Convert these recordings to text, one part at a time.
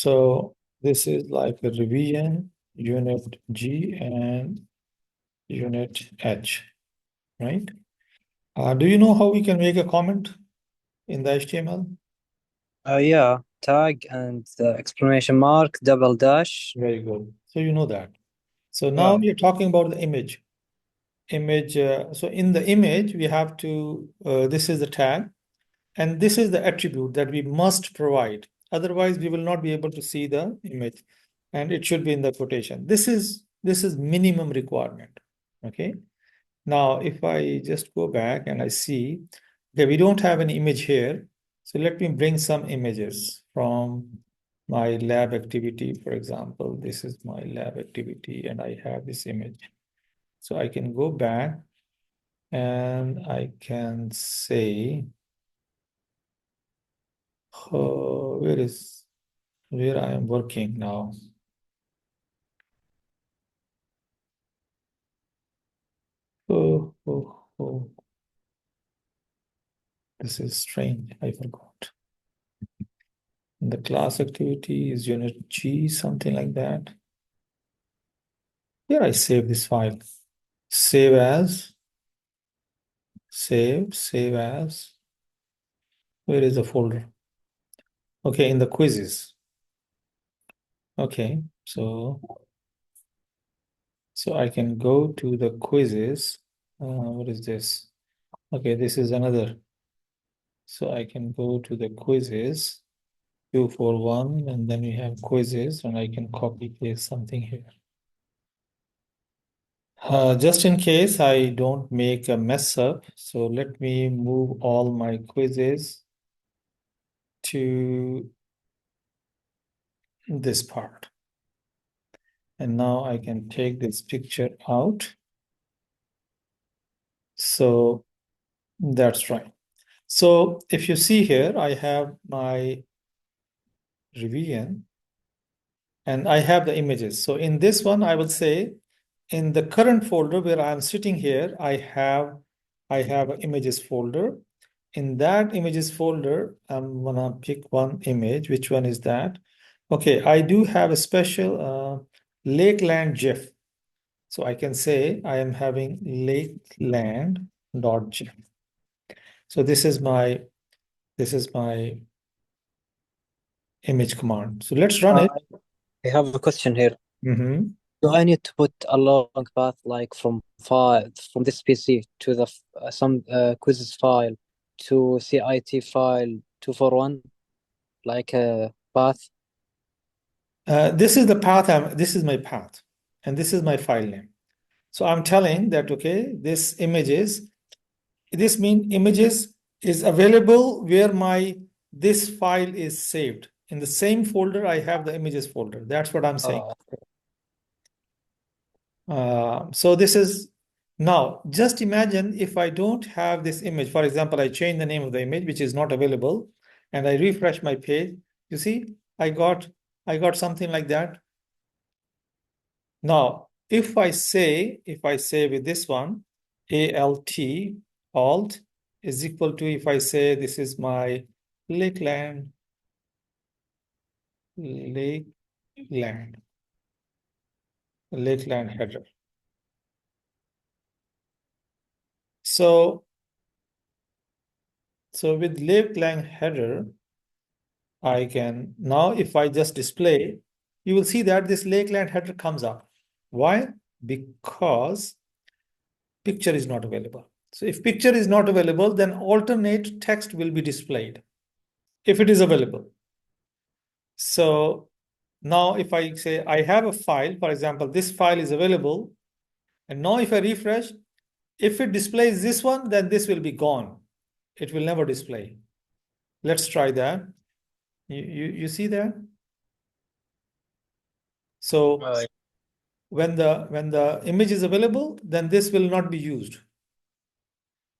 So this is like a revision, UnitG and UnitH, right? Do you know how we can make a comment in the HTML? Yeah, tag and exclamation mark, double dash. Very good. So you know that. So now Yeah. we are talking about the image. So in the image, we have to, this is the tag, and this is the attribute that we must provide. Otherwise, we will not be able to see the image, and it should be in the quotation. This is minimum requirement. Okay. Now, if I just go back and I see, okay, we don't have an image here. So let me bring some images from my lab activity. For example, this is my lab activity, and I have this image. So I can go back and I can say, where I am working now. Oh, oh, oh. This is strange. I forgot. The class activity is unit G, something like that. Here I save this file. Save as, save as. Where is the folder? Okay, in the quizzes. Okay, so I can go to the quizzes. What is this? Okay, this is another. So I can go to the quizzes, 241, and then we have quizzes, and I can copy paste something here. Just in case I don't make a mess up, so let me move all my quizzes to this part. And now I can take this picture out. So that's right. So if you see here, I have my revision and I have the images. So in this one, I will say in the current folder where I'm sitting here, I have an images folder. In that images folder, I'm gonna pick one image. Which one is that? Okay, I do have a special Lakeland GIF. So I can say I am having lakeland.gif. So this is my image command. So let's run Uh, it. I have a question here. Mhm. Do I need to put a long path like from this PC to the some quizzes file to CIT file 241 like a path? This is the path. This is my path, and this is my file name. So I'm telling that okay, this mean images is available where my this file is saved. In the same folder, I have the images folder. That's what I'm saying. Uh, So this is now just imagine if I don't have this image. For example, I change the name of the image, which is not available, and I refresh my page. You see, I got something like that. Now, if I say with this one, alt is equal to, if I say this is my Lakeland, Lakeland, Lakeland header. So with Lakeland header, I can now, if I just display, you will see that this Lakeland header comes up. Why? Because picture is not available. So if picture is not available, then alternate text will be displayed if it is available. So now if I say I have a file, for example, this file is available, and now if I refresh, if it displays this one, then this will be gone. It will never display. Let's try that. You see that? So uh, when the image is available, then this will not be used.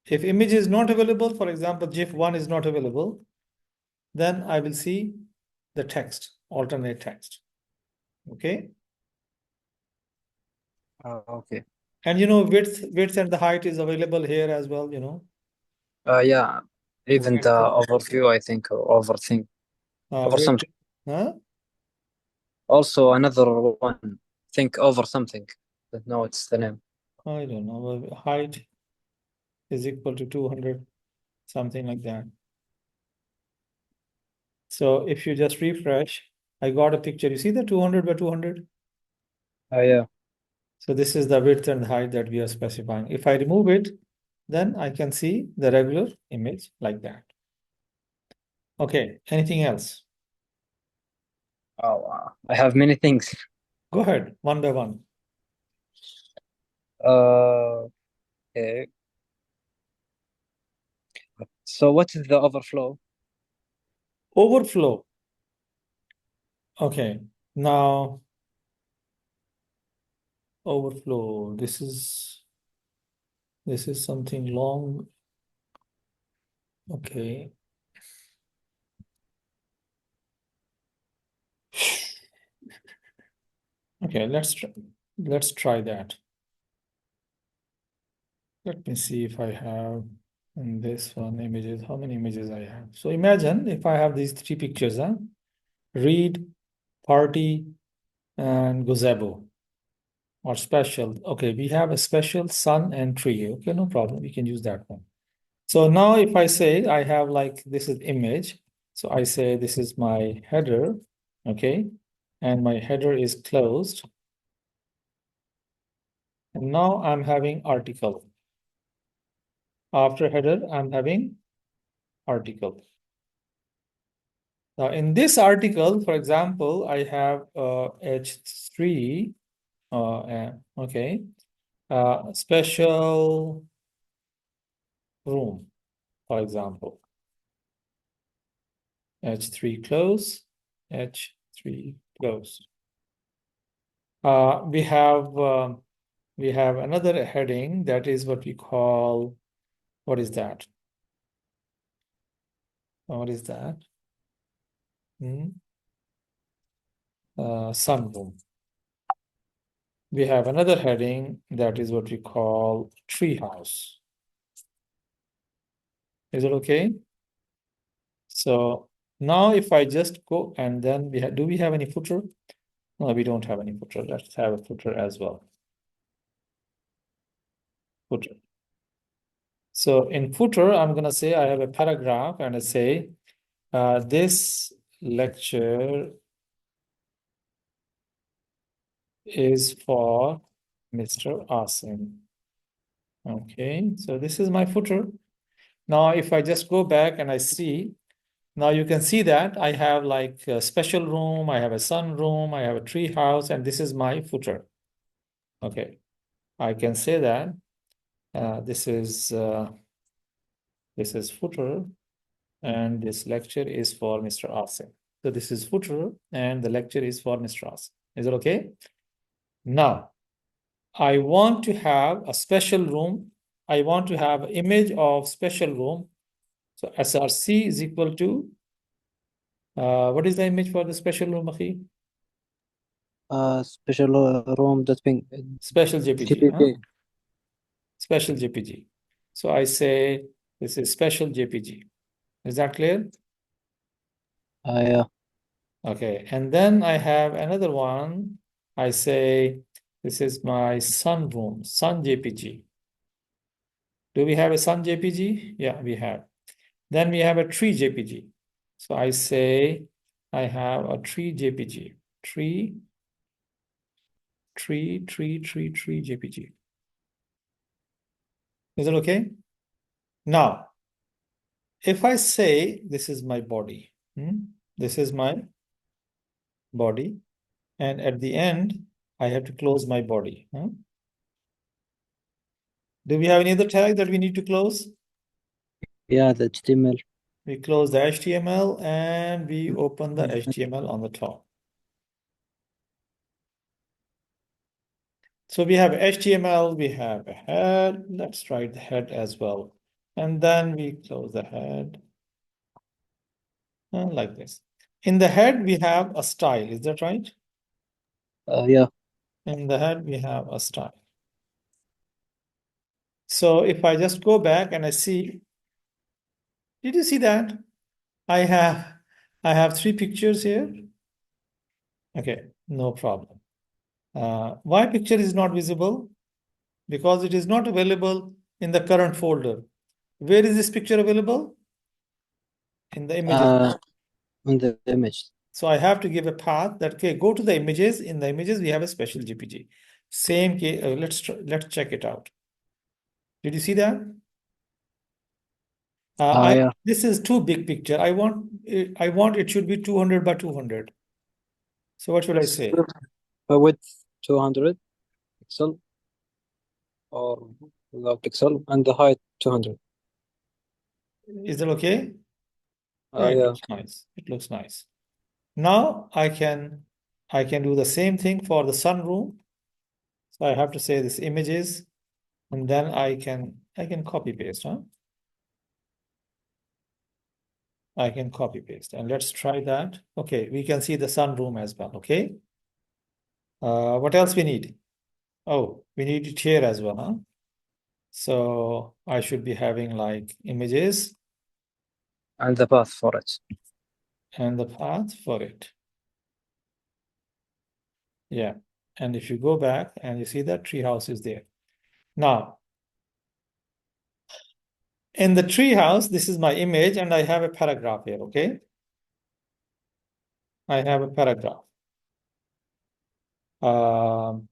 If image is not available, for example, GIF1 is not available, then I will see the text, alternate text. Okay. okay. And width and the height is available here as well. Yeah. Even the Width, overview, I think, or overthink, width, oversum. huh? Also, another one. Think over something. Don't know what's the name. I don't know. Height is equal to 200, something like that. So if you just refresh, I got a picture. You see the 200 by 200? Yeah. So this is the width and height that we are specifying. If I remove it, then I can see the regular image like that. Okay, anything else? Oh, I have many things. Go ahead, one by one. Okay. So what is the overflow? Overflow. Okay, now overflow. This is something long. Okay. Okay, let's try that. Let me see if I have in this one images, how many images I have. So imagine if I have these three pictures, huh? Read, party, and gazebo or special. Okay, we have a special sun and tree. Okay, no problem. We can use that one. So now if I say I have like this is image. So I say this is my header, okay, and my header is closed. And now I'm having article. After header, I'm having article. Now in this article, for example, I have H3, okay, special room, for example. H3 close, H3 close. We have another heading that is what we call, what is that? What is that? Sunroom. We have another heading that is what we call treehouse. Is it okay? So now if I just go and then do we have any footer? No, we don't have any footer. Let's have a footer as well. Footer. So in footer, I'm gonna say I have a paragraph and I say this lecture is for Mr. Asim. Okay, so this is my footer. Now if I just go back and I see, now you can see that I have like a special room, I have a sun room, I have a tree house, and this is my footer. Okay, I can say that this is footer, and this lecture is for Mr. Asim. So this is footer, and the lecture is for Mr. Asim. Is it okay? Now, I want to have a special room. I want to have image of special room. So SRC is equal to, what is the image for the special room, Akhi? Special room dot ping Special JPG, huh? GPG. Special JPG. So I say this is special JPG. Is that clear? Yeah. Okay, and then I have another one. I say this is my sun room, sun JPG. Do we have a sun JPG? Yeah, we have. Then we have a tree JPG. So I say I have a tree JPG. Tree JPG. Is it okay? Now, if I say this is my body, this is my body, and at the end, I have to close my body. Do we have any other tag that we need to close? Yeah, the HTML. We close the HTML and we open the HTML on the top. So we have HTML, we have a head. Let's write the head as well. And then we close the head like this. In the head, we have a style. Is that right? Yeah. In the head, we have a style. So if I just go back and I see, did you see that? I have three pictures here. Okay. No problem. Why picture is not visible? Because it is not available in the current folder. Where is this picture available? In the images. On the image. So I have to give a path that, okay, go to the images. In the images, we have a special GPG. Same case, let's check it out. Did you see that? Yeah. This is too big picture. I want it should be 200 by 200. So what should I say? Width 200 pixel or without pixel, and the height 200. Is that okay? Yeah, it Yeah. looks nice. It looks nice. Now I can do the same thing for the sunroom. So I have to say this images, and then I can copy paste, huh? I can copy paste, and let's try that. Okay, we can see the sunroom as well. Okay. What else we need? Oh, we need it here as well, huh? So I should be having like images And the path for it. and the path for it. Yeah. And if you go back and you see that treehouse is there. Now, in the treehouse, this is my image, and I have a paragraph here. Okay. I have a paragraph. Um,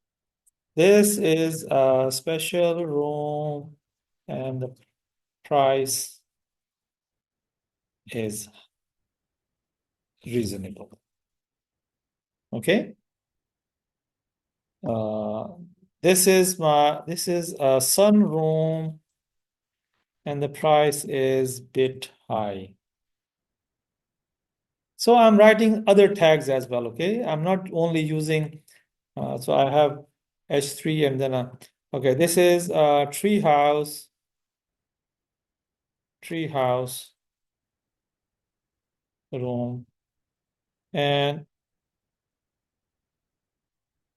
this is a special room, and the price is reasonable. Okay. Uh, this is a sunroom, and the price is bit high. So I'm writing other tags as well. Okay. I'm not only using. So I have H3 and then okay. This is a treehouse room, and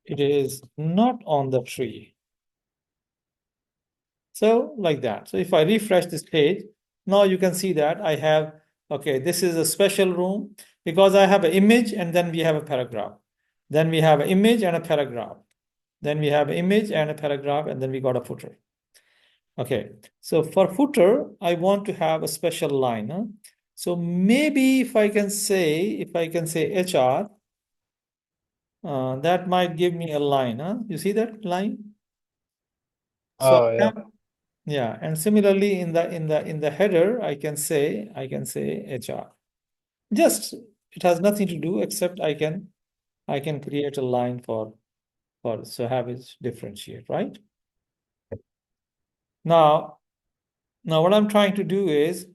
it is not on the tree. So like that. So if I refresh this page, now you can see that I have, okay, this is a special room because I have an image and then we have a paragraph. Then we have an image and a paragraph. Then we have an image and a paragraph, and then we got a footer. Okay, so for footer, I want to have a special line. Huh? So maybe if I can say HR, that might give me a line. Huh? You see that line? So Oh, I yeah. have, yeah, and similarly in the header, I can say HR. Just it has nothing to do except I can create a line for so have it differentiate, right? Now what I'm trying to do is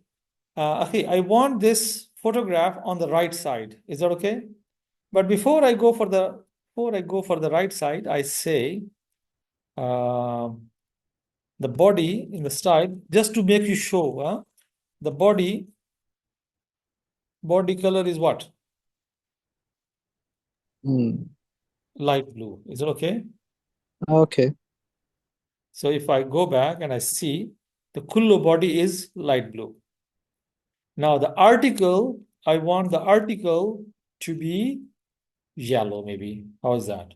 okay, I want this photograph on the right side. Is that okay? But before I go for the right side, I say um the body in the style just to make you show the body color is what? Mm. Light blue. Is it okay? Okay. So if I go back and I see the Kullu body is light blue. Now the article, I want the article to be yellow, maybe. How is that?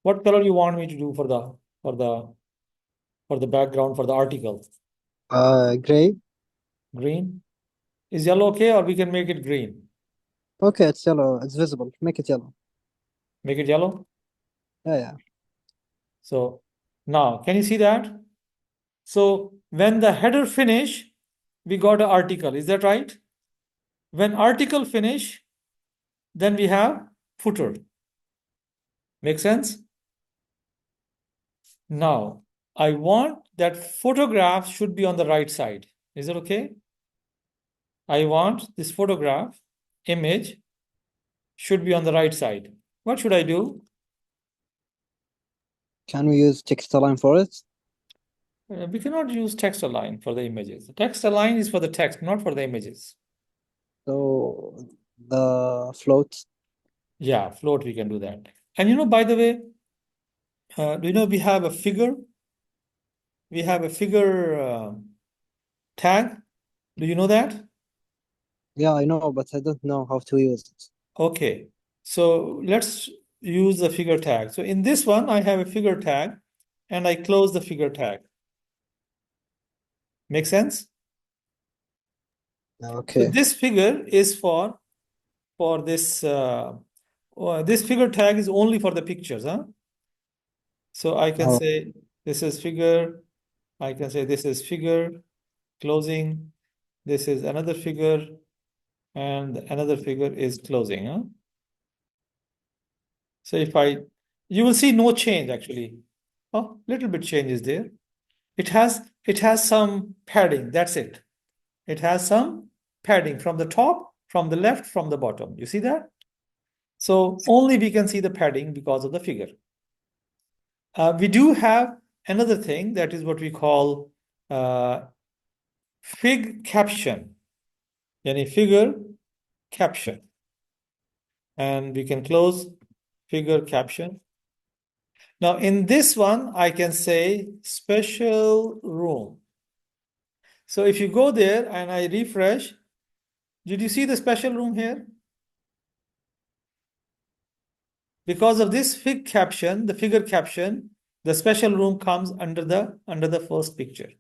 What color you want me to do for the for the background for the article? Gray. Green? Is yellow okay, or we can make it green? Okay, it's yellow. It's visible. Make it yellow. Make it yellow? Yeah, yeah. So now, can you see that? So when the header finish, we got an article. Is that right? When article finish, then we have footer. Make sense? Now, I want that photograph should be on the right side. Is it okay? I want this photograph image should be on the right side. What should I do? Can we use text align for it? We cannot use text align for the images. The text align is for the text, not for the images. So the float. Yeah, float, we can do that. And by the way, do you know we have a figure? We have a figure tag. Do you know that? Yeah, I know, but I don't know how to use it. Okay. So let's use the figure tag. So in this one, I have a figure tag and I close the figure tag. Make sense? So Okay. this figure is for this this figure tag is only for the pictures, huh? So I can Oh, say this is figure, I can say this is figure, closing, this is another figure, and another figure is closing, huh? So you will see no change actually. Oh, little bit change is there. It has some padding, that's it. It has some padding from the top, from the left, from the bottom. You see that? So only we can see the padding because of the figure. We do have another thing that is what we call uh, fig caption, yani figure caption. And we can close figure caption. Now in this one, I can say special room. So if you go there and I refresh, did you see the special room here? Because of this fig caption, the figure caption, the special room comes under the first picture.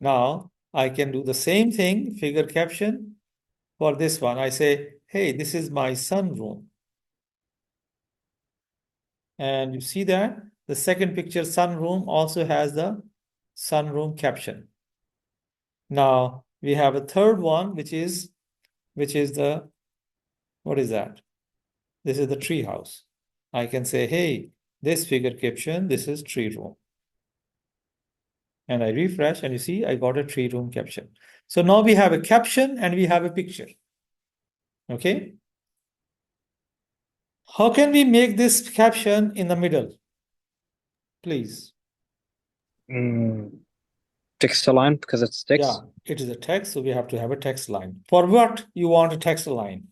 Now I can do the same thing, figure caption. For this one, I say, hey, this is my sunroom. And you see that the second picture, sunroom, also has the sunroom caption. Now we have a third one, which is the what is that? This is the tree house. I can say, hey, this figure caption, this is tree room. And I refresh and you see I got a tree room caption. So now we have a caption and we have a picture. Okay. How can we make this caption in the middle? Please. mm, text align because it's Yeah, text it is a text, so we have to have a text line. For what you want a text line?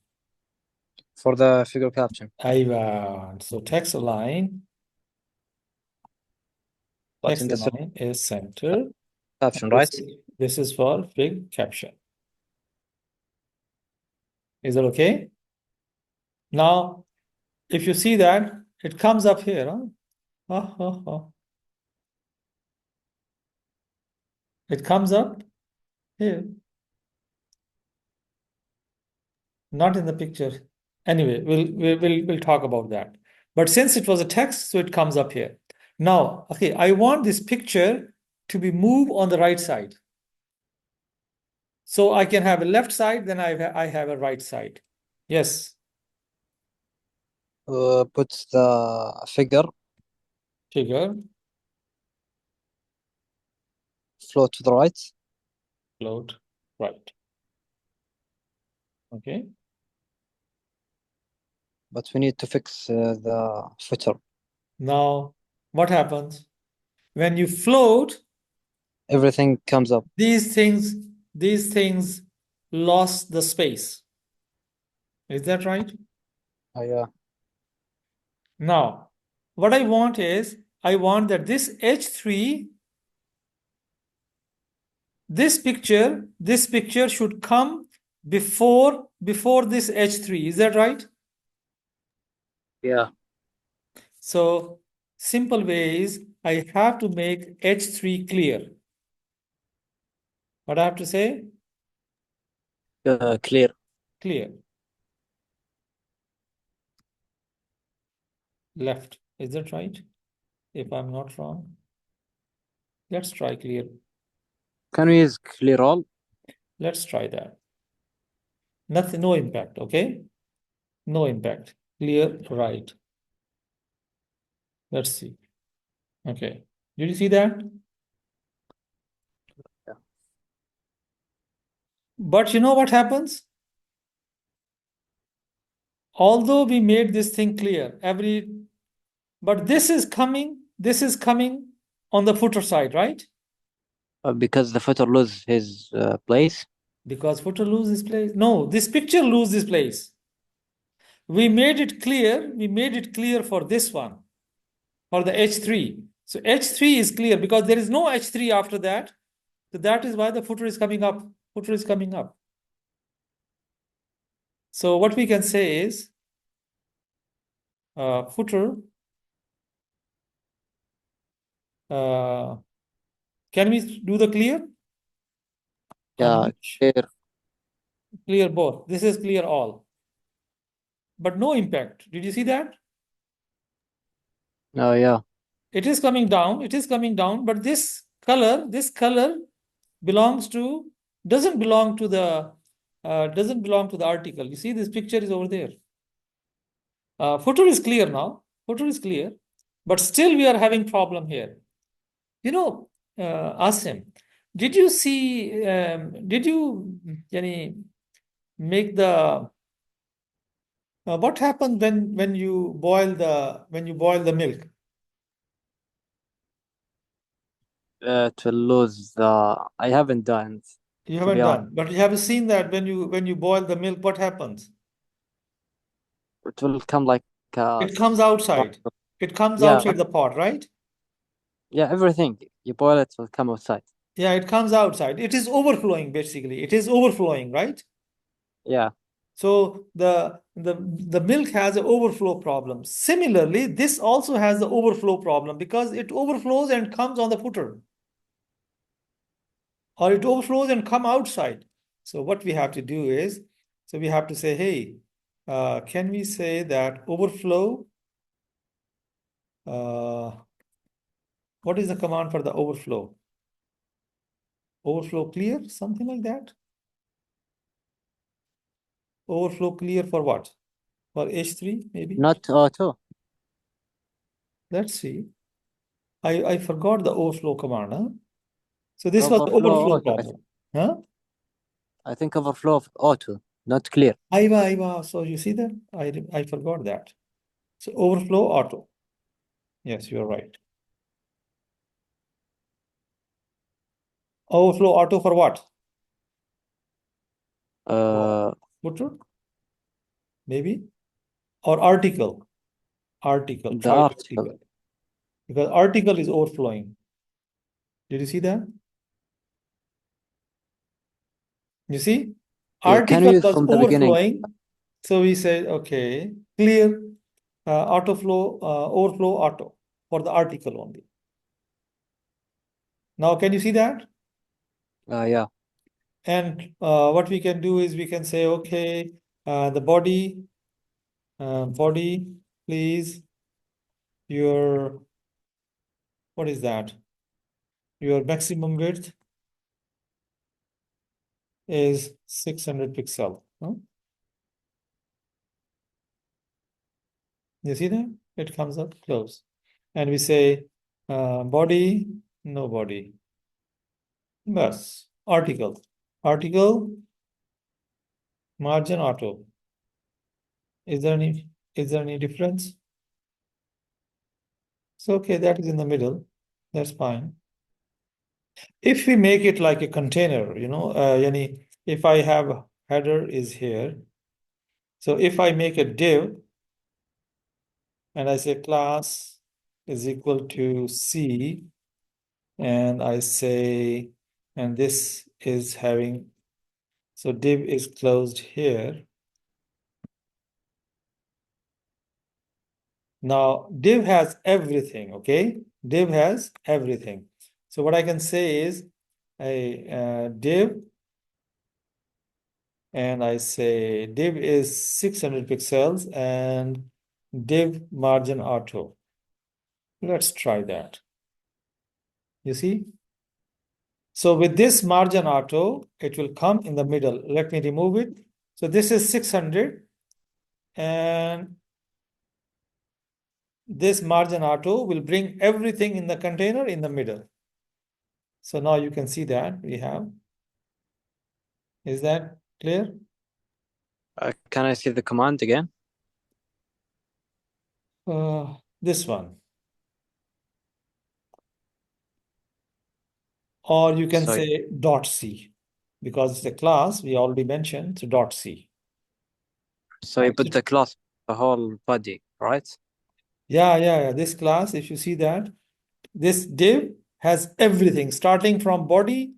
for the figure caption. I want. So text line But in the is center. caption, This right? is, this is for big caption. Is that okay? Now, if you see that, it comes up here. Huh? It comes up here, not in the picture. Anyway, we'll talk about that. But since it was a text, so it comes up here. Now, okay, I want this picture to be moved on the right side. So I can have a left side, then I have a right side. Yes, Put the figure figure, float to the right. float, right. Okay. But we need to fix the footer. Now, what happens? When you float, Everything comes up. these things lost the space. Is that right? Yeah. Now, what I want is, I want that this H3, this picture should come before this H3. Is that right? Yeah. So simple way is I have to make H3 clear. What I have to say? Clear. Clear. Left. Is that right? If I'm not wrong. Let's try clear. Can we use clear all? Let's try that. Nothing, no impact, okay? No impact. Clear right. Let's see. Okay. Did you see that? Yeah. But you know what happens? Although we made this thing clear, but this is coming on the footer side, right? Because the footer lose his place. Because footer loses place. No, this picture loses place. We made it clear for this one, for the H3. So H3 is clear because there is no H3 after that. So that is why the footer is coming up. Footer is coming up. So what we can say is footer. Uh, can we do the clear on Yeah, image? clear. Clear both. This is clear all, but no impact. Did you see that? Oh, yeah. It is coming down. It is coming down, but this color belongs to doesn't belong to the doesn't belong to the article. You see, this picture is over there. Footer is clear now. Footer is clear, but still we are having problem here. You know, Asim, did you see? Did you, yani, make the what happened when you boil the milk? To lose the. I haven't done it, You to be haven't honest. done, but you have seen that when you boil the milk, what happens? It will come like It comes like, outside. It comes yeah, outside the pot, right? yeah, everything. You boil it, will come outside. Yeah, it comes outside. It is overflowing, basically. It is overflowing, right? Yeah. So the milk has an overflow problem. Similarly, this also has the overflow problem because it overflows and comes on the footer, or it overflows and come outside. So what we have to do is, so we have to say, hey, can we say that overflow? Uh, what is the command for the overflow? Overflow clear, something like that. Overflow clear for what? For H3, maybe. Not auto. Let's see. I forgot the overflow command. Huh? So this was the Overflow overflow auto. problem. Huh? I think overflow of auto, not clear. Aiva. So you see that? I forgot that. So overflow auto. Yes, you're right. Overflow auto for what? For Uh, footer, maybe? Or article. Article. the Try article. article. Because article is overflowing. Did you see that? You see? Yeah, can we Article use was from the beginning? overflowing. So we say, okay, clear overflow auto for the article only. Now, can you see that? Yeah. And what we can do is we can say, okay, the body, please, your, what is that? Your maximum width is 600 pixel. Huh? You see that? It comes up close. And we say, body, no body. Bus, article. Article, margin auto. Is there any difference? So okay, that is in the middle. That's fine. If we make it like a container, yani if I have header is here, so if I make a div and I say class is equal to C, and I say, and this is having, so div is closed here. Now div has everything, okay? Div has everything. So what I can say is a div, and I say div is 600 pixels and div margin auto. Let's try that. You see? So with this margin auto, it will come in the middle. Let me remove it. So this is 600 and this margin auto will bring everything in the container in the middle. So now you can see that we have. Is that clear? Can I see the command again? This one. Or you can So, say dot C because it's a class we already mentioned, so dot C. so you put the class, the whole body, right? Yeah. This class, if you see that, this div has everything starting from body,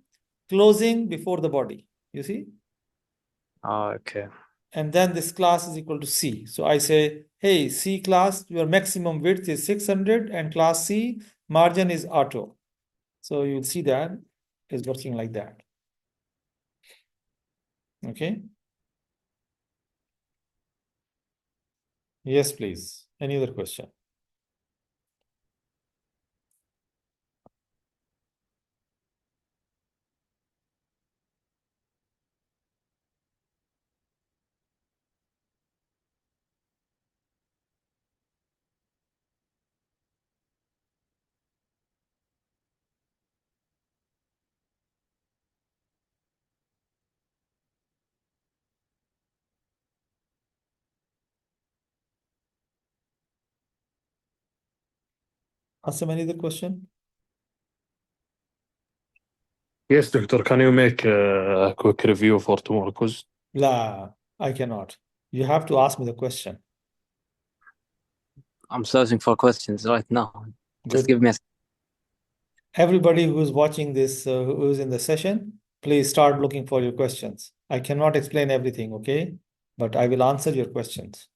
closing before the body. You see? Oh, okay. And then this class is equal to C. So I say, hey, C class, your maximum width is 600 and class C margin is auto. So you'll see that is working like that. Okay. Yes, please. Any other question? Asim, any other question? Yes, Doctor, can you make a quick review for tomorrow quiz? La, I cannot. You have to ask me the question. I'm searching for questions right now. Just Good. give me a Everybody who's watching this, who's in the session, please start looking for your questions. I cannot explain everything, okay? But I will answer your questions.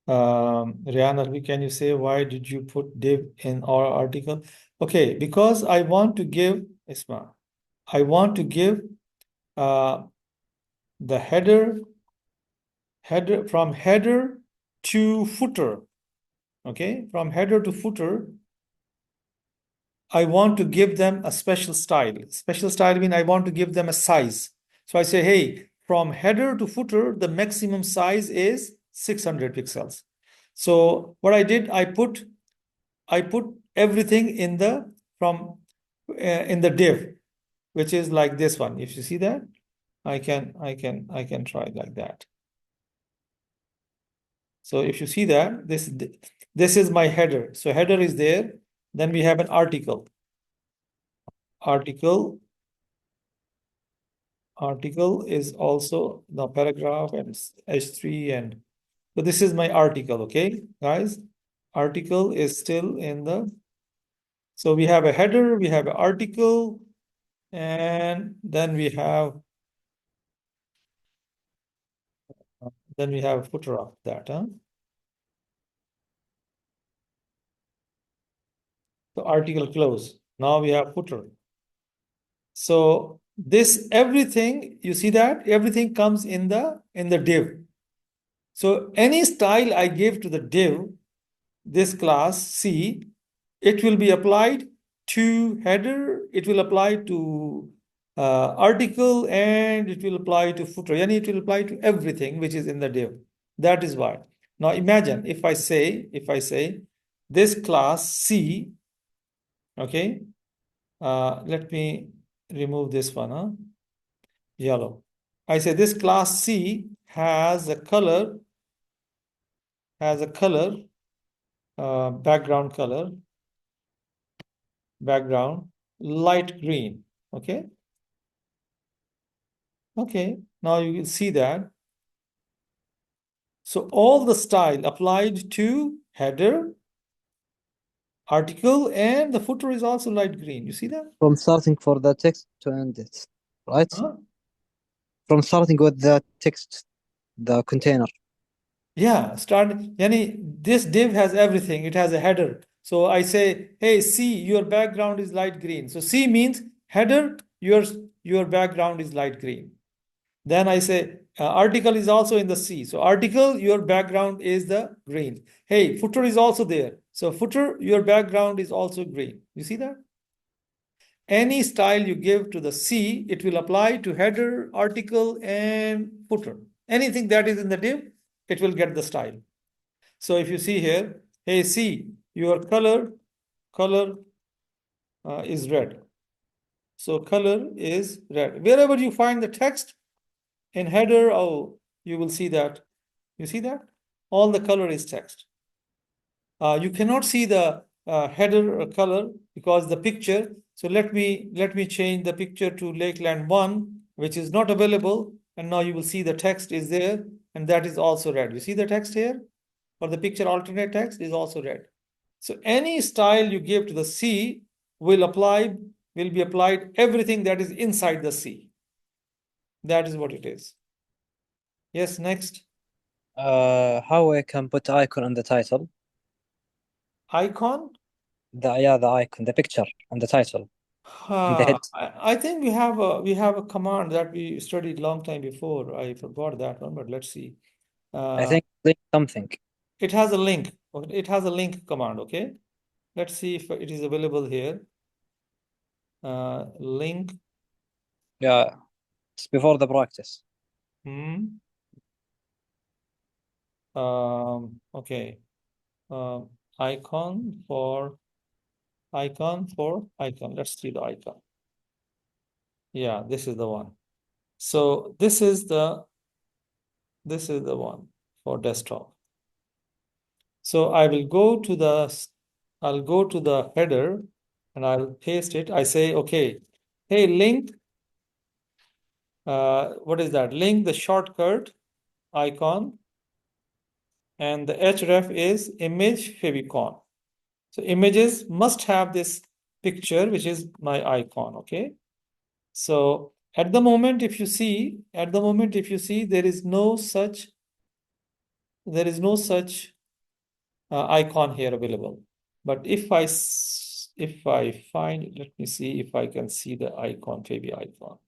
Rihanna, can you say why did you put div in our article? Okay, because I want to give, Isma, I want to give uh, the header from header to footer. Okay, from header to footer, I want to give them a special style. Special style means I want to give them a size. So I say, hey, from header to footer, the maximum size is 600 pixels. So what I did, I put everything in the from in the div, which is like this one. If you see that, I can try like that. So if you see that, this is my header. So header is there. Then we have an article. Article is also the paragraph and H3 and so this is my article, okay, guys? Article is still in the so we have a header, we have an article, and then we have a footer of that, huh? So article close. Now we have footer. So this everything, you see that everything comes in the div. So any style I give to the div, this class C, it will be applied to header, it will apply to article, and it will apply to footer. Yani it will apply to everything which is in the div. That is why. Now imagine if I say this class C, okay, let me remove this one, huh? Yellow. I say this class C has a color, background color, background light green. Okay. Okay. Now you will see that. So all the style applied to header, article, and the footer is also light green. You see that? from starting for the text to end it, right? Huh? From starting with the text, the container. Yeah, yani this div has everything. It has a header. So I say, hey, C, your background is light green. So C means header, your background is light green. Then I say article is also in the C. So article, your background is the green. Hey, footer is also there. So footer, your background is also green. You see that? Any style you give to the C, it will apply to header, article, and footer. Anything that is in the div, it will get the style. So if you see here, hey C, your color is red. So color is red. Wherever you find the text in header, oh, you will see that. You see that? All the color is text. You cannot see the header color because the picture. So let me change the picture to Lakeland 1, which is not available. And now you will see the text is there, and that is also red. You see the text here? or the picture alternate text is also red. So any style you give to the C will be applied everything that is inside the C. That is what it is. Yes, next. How I can put icon on the title? Icon? The icon, the picture on the title, in the head. I think we have a command that we studied long time before. I forgot that one, but let's see. I think link something. It has a link. It has a link command. Okay, let's see if it is available here. Link. Yeah, it's before the practice. Hmm. Okay. Um, icon for icon. Let's see the icon. Yeah, this is the one. So this is the one for desktop. So I'll go to the header and I'll paste it. I say, okay, hey, link, what is that? Link the shortcut icon, and the href is image favicon. So images must have this picture, which is my icon, okay? So at the moment, if you see, there is no such icon here available. But if I find, let me see if I can see the icon, favy icon.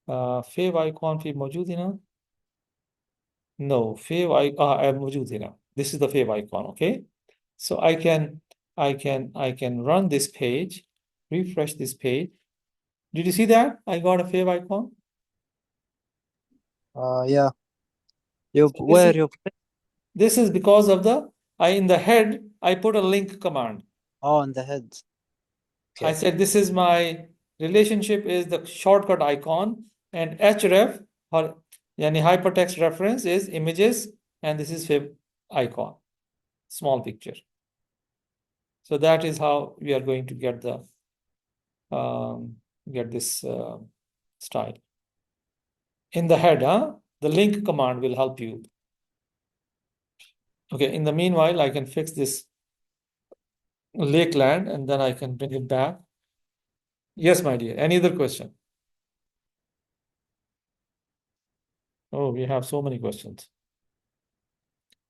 Fav icon fi मौजूद है ना? No, fav icon मौजूद है ना? This is the fav icon, okay? So I can run this page, refresh this page. Did you see that? I got a fav icon. Yeah. You So where you put it? this is because of in the head I put a link command. Oh, in the head. I Okay. said this is my relationship is the shortcut icon, and href or yani hypertext reference is images, and this is fav icon, small picture. So that is how we are going to get this style. In the head, the link command will help you. Okay, in the meanwhile, I can fix this Lakeland and then I can bring it back. Yes, my dear. Any other question? Oh, we have so many questions.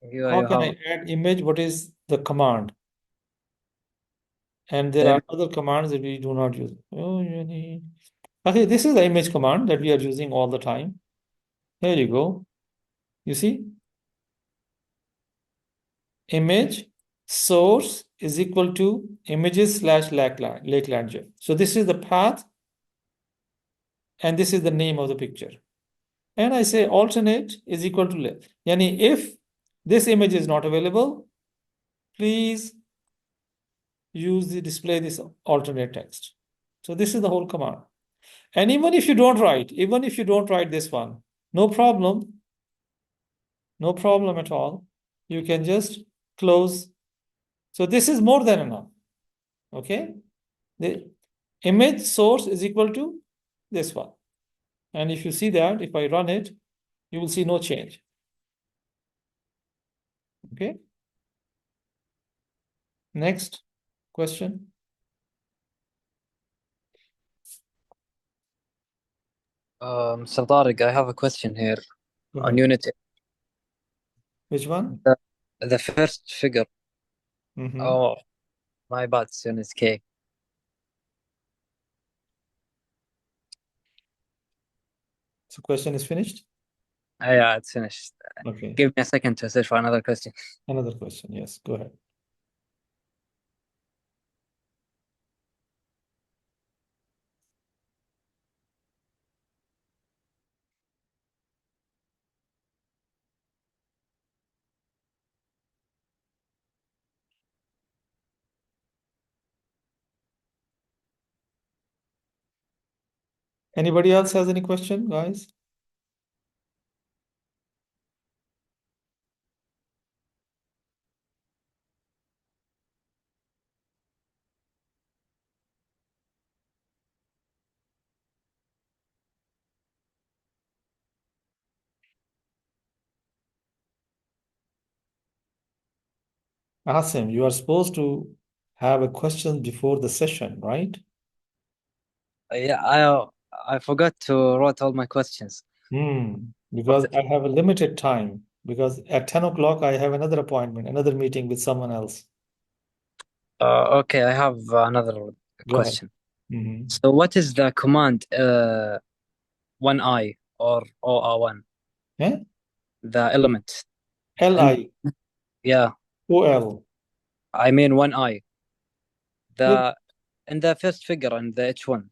How You can have I add image? What is the command? And there the are other commands that we do not use. Oh, okay, this is the image command that we are using all the time. Here you go. You see? Image source is equal to images slash Lakeland gem. So this is the path, and this is the name of the picture. And I say alternate is equal to left. Yani if this image is not available, please display this alternate text. So this is the whole command. And even if you don't write this one, no problem, no problem at all. You can just close. So this is more than enough. Okay. The image source is equal to this one. And if you see that, if I run it, you will see no change. Okay. Next question. Mr. Tariq, I have a question here Go on ahead. Unit. Which one? The first figure. Oh, my bad, it's Unit K. So question is finished? Yeah, it's finished. Okay. Give me a second to search for another question. Another question. Yes, go ahead. Anybody else has any question, guys? Asim, you are supposed to have a question before the session, right? Yeah, I forgot to write all my questions. Because I have a limited time. Because at 10 o'clock, I have another appointment, another meeting with someone else. Okay, I have another Go ahead. question. Mhm. So what is the command one I or OR1, Yeah? the element? And L-I-O-L. yeah, I mean one I. Look, The in the first figure in the H1,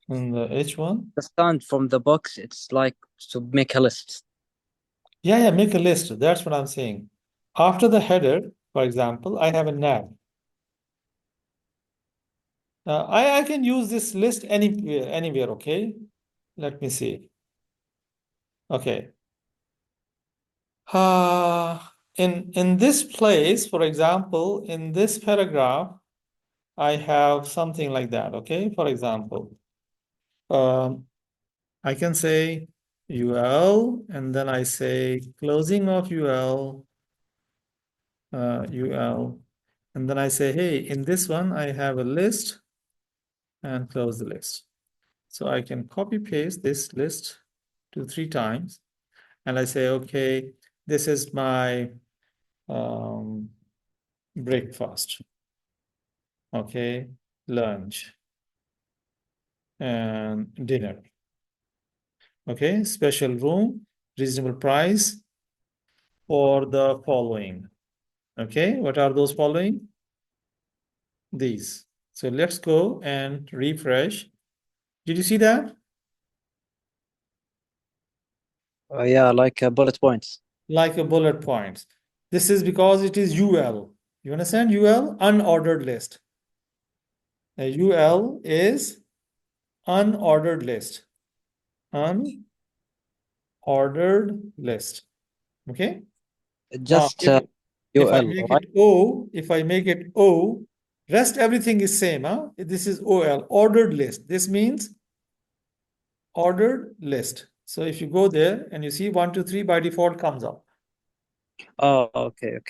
in the H1. the stand from the box, it's like to make a list. Yeah, make a list. That's what I'm saying. After the header, for example, I have a nav. I can use this list anywhere, okay? Let me see. Okay. In this place, for example, in this paragraph, I have something like that, okay? For example, um, I can say UL, and then I say closing of UL, and then I say, hey, in this one, I have a list and close the list. So I can copy paste this list 2, 3 times, and I say, okay, this is my breakfast, okay, lunch, and dinner, okay, special room, reasonable price for the following. Okay, what are those following? These. So let's go and refresh. Did you see that? Yeah, like bullet points. Like a bullet points. This is because it is UL. You understand? UL, unordered list. A UL is unordered list. Unordered list. Okay. Now, Just if I UL, make right? it O, if I make it O, rest everything is same. Huh? This is OL, ordered list. This means ordered list. So if you go there and you see 1, 2, 3 by default comes up. Oh, okay.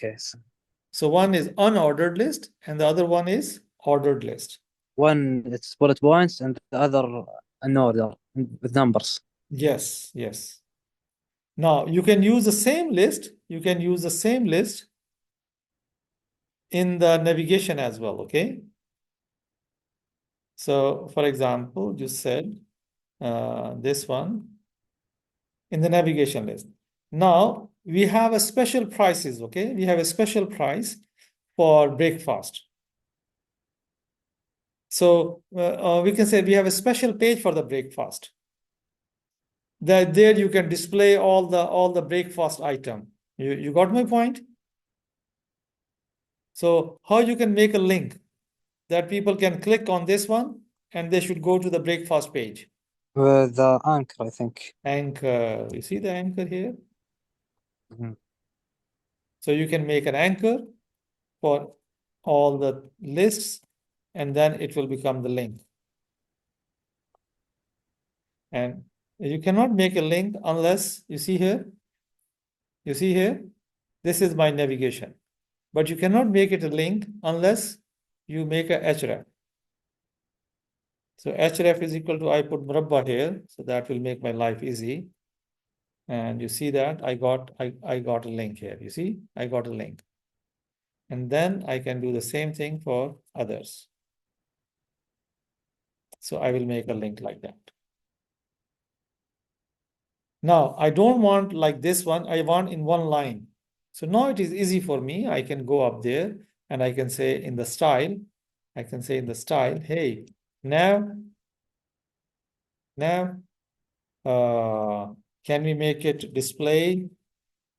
So one is unordered list and the other one is ordered list. One it's bullet points and the other an order with numbers. Yes. Now you can use the same list. You can use the same list in the navigation as well. Okay. So for example, you said this one in the navigation list. Now we have a special prices. Okay. We have a special price for breakfast. So we can say we have a special page for the breakfast. That there you can display all the breakfast item. You got my point? So how you can make a link that people can click on this one and they should go to the breakfast page. With the anchor, I think. Anchor. You see the anchor here? Mhm. So you can make an anchor for all the lists and then it will become the link. And you cannot make a link unless you see here. You see here? This is my navigation. But you cannot make it a link unless you make a href. So href is equal to, I put murabba here, so that will make my life easy. And you see that I got a link here. You see, I got a link. And then I can do the same thing for others. So I will make a link like that. Now, I don't want like this one, I want in one line. So now it is easy for me. I can go up there and I can say in the style, hey, now, can we make it display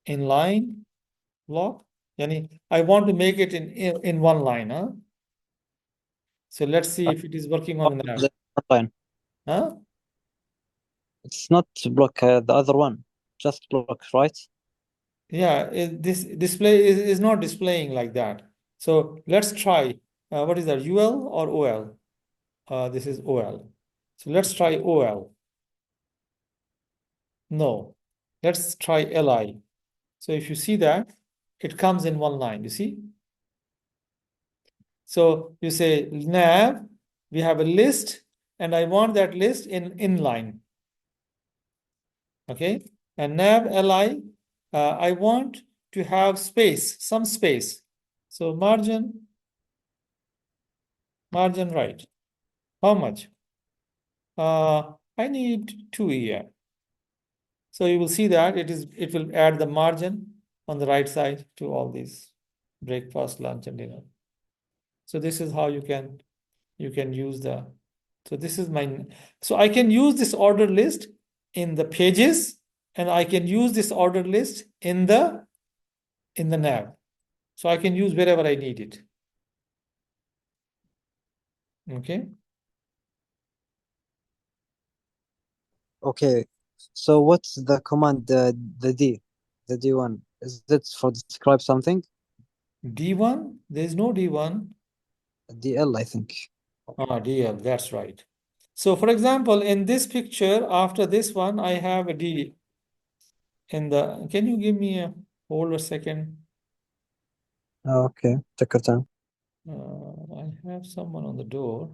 in line block? Yani, I want to make it in one line. Huh? So let's see if it is working on the nav. Fine. Huh? It's not block the other one, just block, right? Yeah, this display is not displaying like that. So let's try. What is that, UL or OL? This is OL. So let's try OL. No. Let's try LI. So if you see that, it comes in one line, you see? So you say nav, we have a list, and I want that list in inline. Okay, and nav li, I want to have space, some space. So margin right. How much? I need 2 EM. So you will see that it will add the margin on the right side to all these breakfast, lunch, and dinner. So this is how you can use the. So this is my. So I can use this order list in the pages, and I can use this order list in the nav. So I can use wherever I need it. Okay. Okay. So what's the command, the D1? Is it for describe something? D1, there's no D1. DL, I think. DL, that's right. So for example, in this picture, after this one, I have a D in the, can you give me a hold a second? Okay, take your time. I have someone on the door.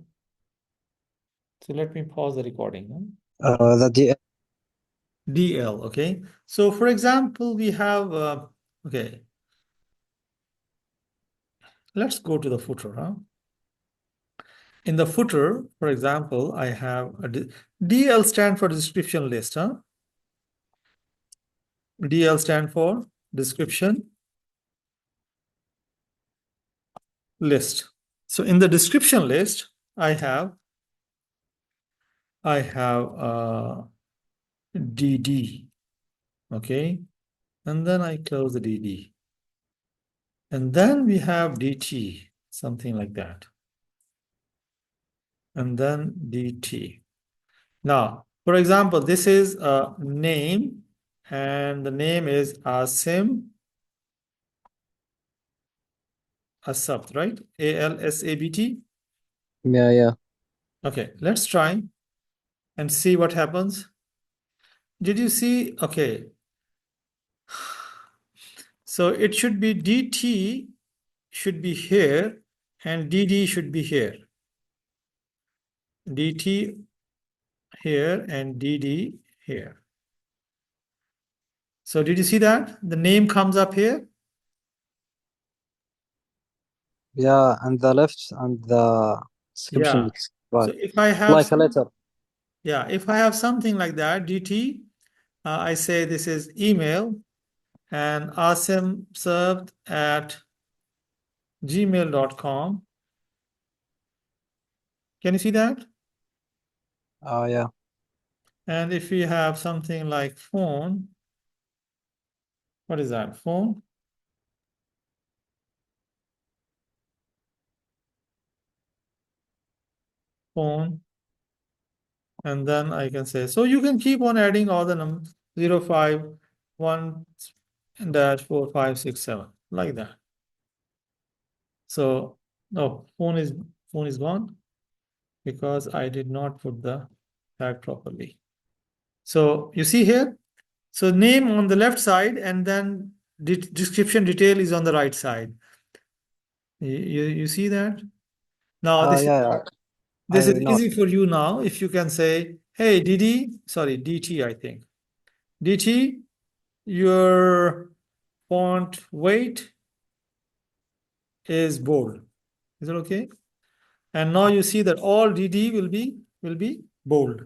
So let me pause the recording. The DL. DL, okay. So for example, we have, okay. Let's go to the footer. In the footer, for example, I have a DL stand for description list. DL stand for description list. So in the description list, I have DD, okay, and then I close the DD, and then we have DT, something like that, and then DT. Now, for example, this is a name, and the name is Asim Asabt, right? ALSABT. Yeah. Okay, let's try and see what happens. Did you see? Okay. So it should be DT should be here and DD should be here. DT here and DD here. So did you see that? The name comes up here. Yeah, and the left and the description. Yeah. Right. So if I have Like a letter. yeah, if I have something like that, DT, I say this is email and Asim served at gmail.com. Can you see that? Yeah. And if we have something like phone, what is that? Phone? Phone. And then I can say, so you can keep on adding all the numbers 0, 5, 1 dash 4, 5, 6, 7, like that. So no, phone is gone because I did not put the tag properly. So you see here, so name on the left side and then description detail is on the right side. You see that? Now Yeah. this I is know. easy for you now. If you can say, hey, DT, I think. DT, your font weight is bold. Is it okay? And now you see that all DD will be bold,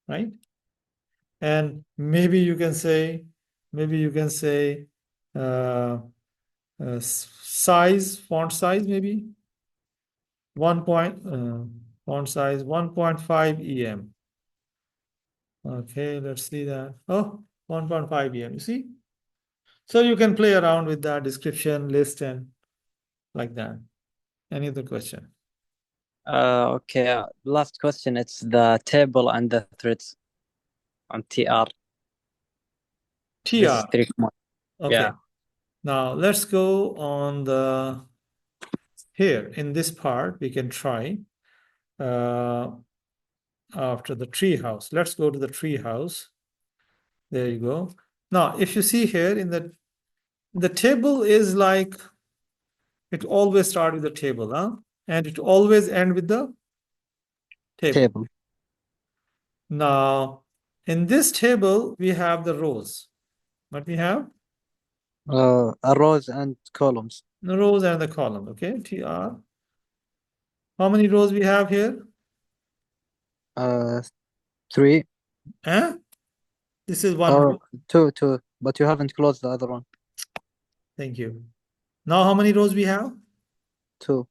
right? And maybe you can say uh, size, font size, maybe 1 point font size 1.5 EM. Okay, let's see that. Oh, 1.5 EM. You see? So you can play around with that description list and like that. Any other question? Okay. Last question. It's the table and the threads on TR. This TR. three command. Okay. Yeah. Now let's go on the here in this part. We can try after the tree house. Let's go to the tree house. There you go. Now, if you see here in the table is like, it always start with the table, huh? And it always end with the table. Table. Now, in this table, we have the rows. What we have? Rows and columns. The rows and the column, okay? TR. How many rows we have here? 3. Huh? This is one Or row. 2, but you haven't closed the other one. Thank you. Now, how many rows we have? 2.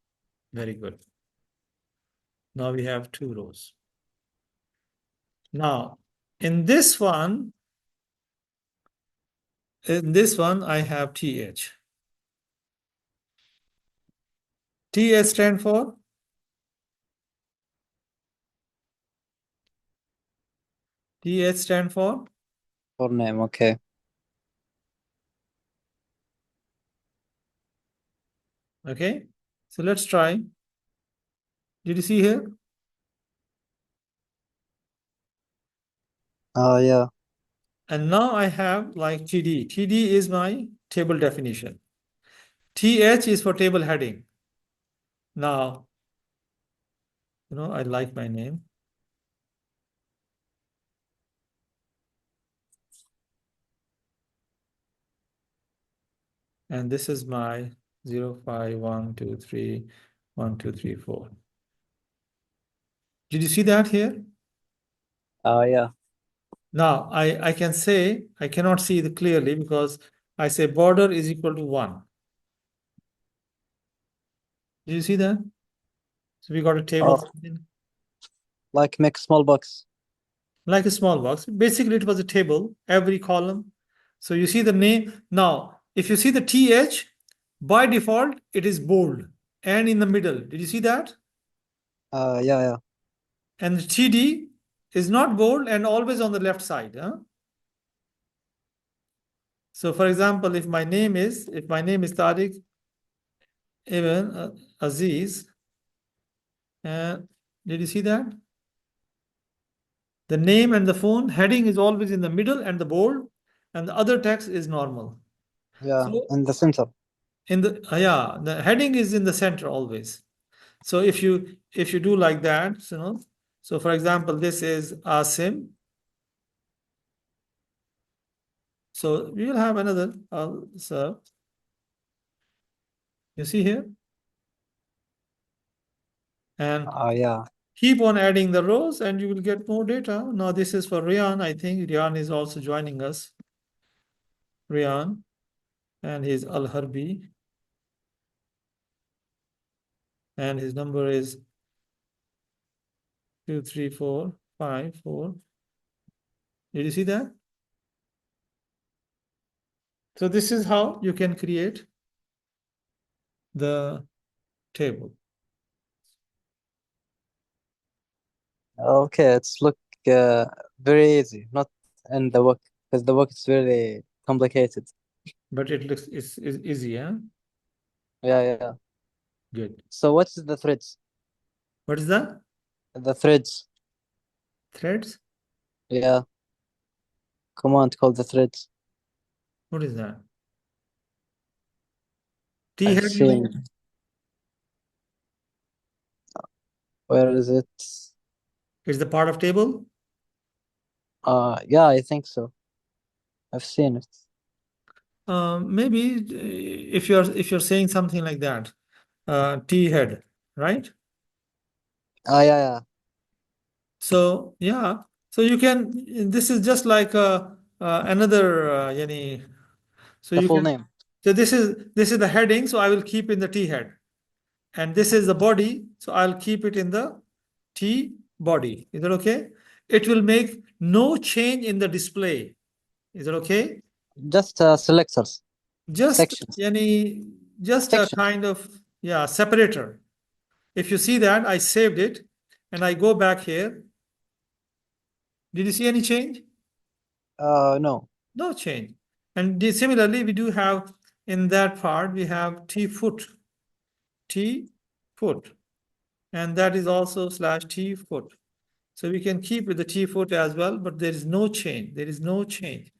Very good. Now we have 2 rows. Now, in this one, I have TH. TH stand for? TH stand for? For name, okay. Okay. So let's try. Did you see here? Yeah. And now I have like TD. TD is my table definition. TH is for table heading. Now, I like my name. And this is my 0, 5, 1, 2, 3, 1, 2, 3, 4. Did you see that here? Yeah. Now I can say, I cannot see it clearly because I say border is equal to 1. Did you see that? So we got a table Like make small box. like a small box. Basically, it was a table, every column. So you see the name. Now, if you see the TH, by default, it is bold and in the middle. Did you see that? Yeah. And the TD is not bold and always on the left side. Huh? So for example, if my name is Tariq Ibn Aziz, did you see that? The name and the phone heading is always in the middle and the bold, and the other text is normal. Yeah, So in the center. the heading is in the center always. So if you do like that, so for example, this is Asim. So we will have another. So you see here, and Yeah. keep on adding the rows, and you will get more data. Now this is for Rian. I think Rian is also joining us. Rian, and he's Al Harbi, and his number is 23454. Did you see that? So this is how you can create the table. Okay, it's look very easy, not in the book, because the book is very complicated. But it looks it's easy, yeah? Yeah. Good. So what is the threads? What is that? The threads. Threads? Yeah. Command called the threads. What is that? T I've head, you mean? seen. Where is it? Is the part of table? Yeah, I think so. I've seen it. Maybe if you're saying something like that, T head, right? Yeah. So yeah, so you can. This is just like another yani. So The you full can. name. So this is the heading. So I will keep in the T head, and this is the body. So I'll keep it in the T body. Is that okay? It will make no change in the display. Is that okay? Just selectors. Just Sections. just a Section. kind of separator. If you see that, I saved it and I go back here. Did you see any change? No. No change. And similarly, we do have in that part, we have T foot, and that is also /T foot. So we can keep with the T foot as well, but there is no change. There is no change.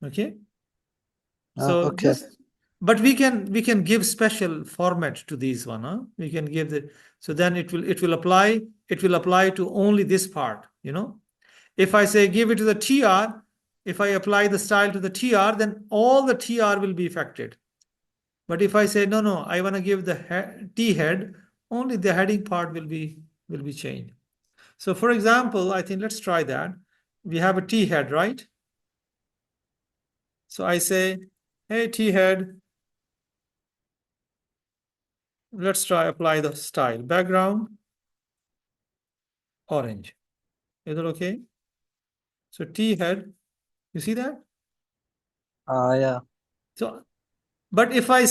Okay. So Okay. but we can give special format to these one, huh? We can give so then it will apply to only this part, If I say give it to the TR, if I apply the style to the TR, then all the TR will be affected. But if I say no, I want to give the T head, only the heading part will be changed. So for example, I think let's try that. We have a T head, right? So I say, hey T head, let's try apply the style. Background, orange. Is that okay? So T head, you see that? Yeah. So, but if I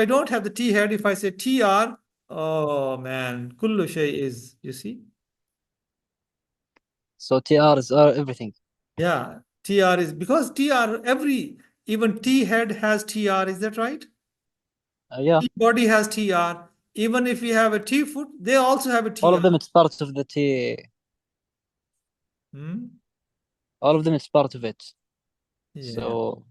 don't have the T head, if I say TR, oh man, kullu shay is, you see? So TRs are everything. Yeah, TR is because TR, even T head has TR, is that right? Yeah. T body has TR. Even if we have a T foot, they also have a All TR. of them, it's part of the T. Hmm? All of them, it's part of it. Yeah. So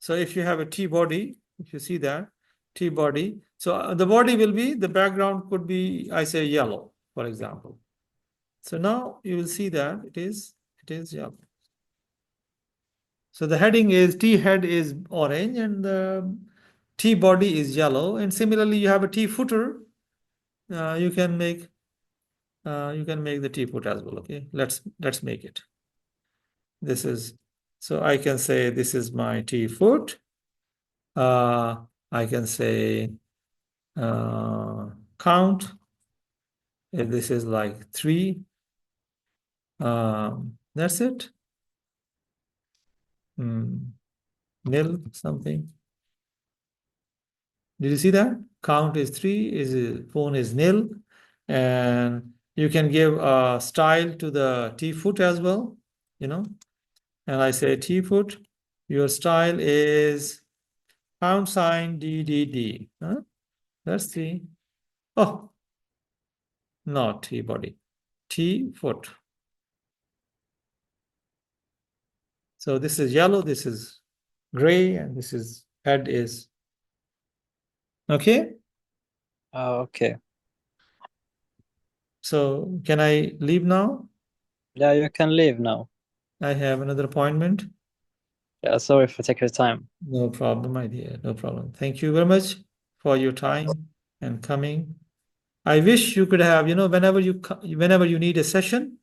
So if you have a T body, if you see that, T body, so the body will be, the background could be, I say yellow, for example. So now you will see that it is yellow. So the heading is T head is orange and the T body is yellow. And similarly, you have a T footer. You can make the T foot as well. Okay, let's make it. This is so I can say this is my T foot. I can say count. If this is like 3, that's it. Nil something. Did you see that? Count is 3, phone is nil, and you can give a style to the T foot as well, And I say T foot, your style is pound sign DDD. Huh? That's 3. Oh, not T body, T foot. So this is yellow, this is gray, and this is head is okay. okay. So can I leave now? Yeah, you can leave now. I have another appointment. Yeah, sorry for taking your time. No problem, my dear. No problem. Thank you very much for your time and coming. I wish you could have, whenever you need a session,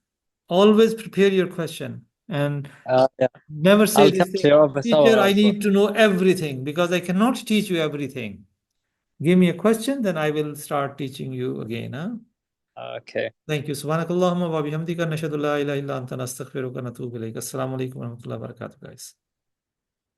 always prepare your question and Yeah, never say I'll come this to thing, your office teacher, hour I also. need to know everything because I cannot teach you everything. Give me a question, then I will start teaching you again. Huh? Okay. Thank you. Subhanakallahumma wa bihamdika nashhadu la ilaha illa anta nastaghfiruka wa natubu ilayk. Assalamu alaikum wa rahmatullahi wa barakatuh, guys.